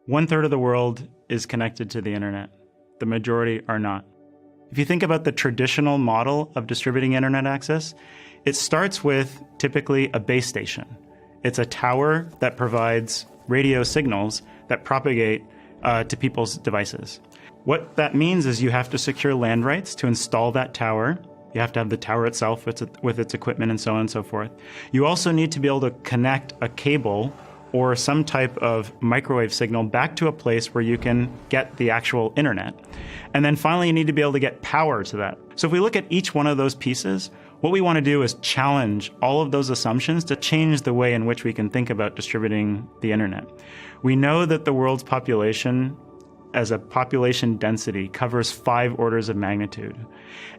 1/3 of the world is connected to the internet. The majority are not. If you think about the traditional model of distributing internet access, it starts with typically a base station. It's a tower that provides radio signals that propagate to people's devices. What that means is you have to secure land rights to install that tower. You have to have the tower itself with its equipment and so on and so forth. You also need to be able to connect a cable or some type of microwave signal back to a place where you can get the actual internet. And then finally, you need to be able to get power to that. So if we look at each one of those pieces, what we want to do is challenge all of those assumptions to change the way in which we can think about distributing the internet. We know that the world's population, as a population density, covers 5 orders of magnitude.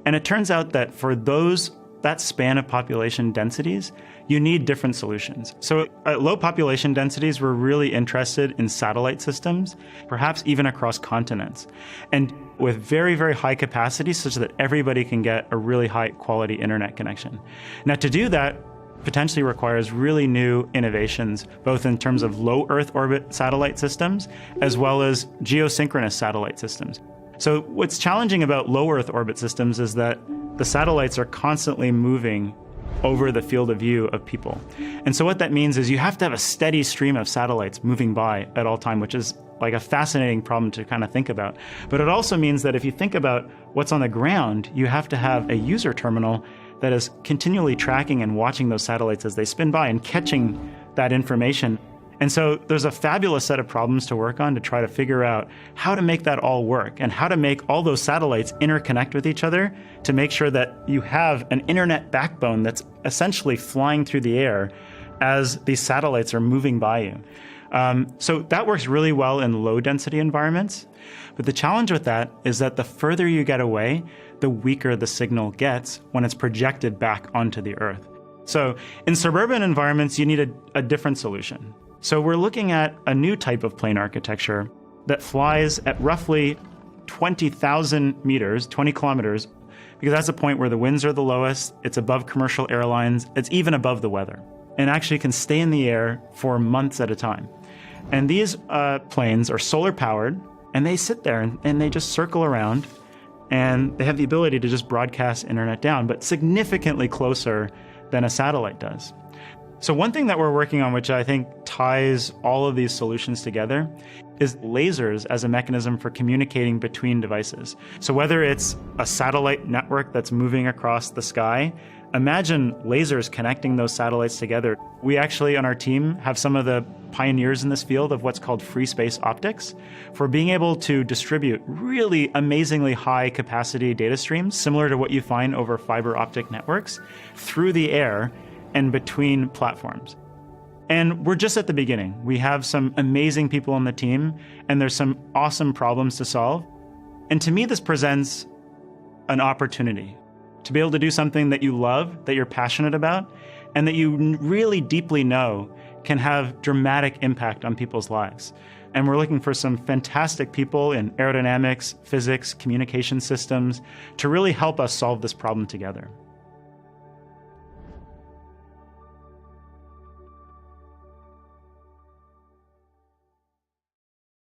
And it turns out that for that span of population densities, you need different solutions. So at low population densities, we're really interested in satellite systems, perhaps even across continents, and with very, very high capacity such that everybody can get a really high quality internet connection. Now, to do that potentially requires really new innovations, both in terms of low Earth orbit satellite systems, as well as geosynchronous satellite systems. So what's challenging about low Earth orbit systems is that the satellites are constantly moving over the field of view of people. And so what that means is you have to have a steady stream of satellites moving by at all time, which is like a fascinating problem to kind of think about. But it also means that if you think about what's on the ground, you have to have a user terminal that is continually tracking and watching those satellites as they spin by and catching that information. And so there's a fabulous set of problems to work on to try to figure out how to make that all work and how to make all those satellites interconnect with each other to make sure that you have an internet backbone that's essentially flying through the air as these satellites are moving by you. So that works really well in low density environments. But the challenge with that is that the further you get away, the weaker the signal gets when it's projected back onto the Earth. So in suburban environments, you need a different solution. So we're looking at a new type of plane architecture that flies at roughly 20,000 meters, 20 kilometers, because that's the point where the winds are the lowest, it's above commercial airlines, it's even above the weather, and actually can stay in the air for months at a time. And these planes are solar powered, and they sit there and they just circle around, and they have the ability to just broadcast internet down, but significantly closer than a satellite does. So one thing that we're working on, which I think ties all of these solutions together, is lasers as a mechanism for communicating between devices. So whether it's a satellite network that's moving across the sky, imagine lasers connecting those satellites together. We actually, on our team, have some of the pioneers in this field of what's called free space optics for being able to distribute really amazingly high capacity data streams, similar to what you find over fiber optic networks, through the air and between platforms. And we're just at the beginning. We have some amazing people on the team, and there's some awesome problems to solve. And to me, this presents an opportunity to be able to do something that you love, that you're passionate about, and that you really deeply know can have dramatic impact on people's lives. And we're looking for some fantastic people in aerodynamics, physics, communication systems to really help us solve this problem together.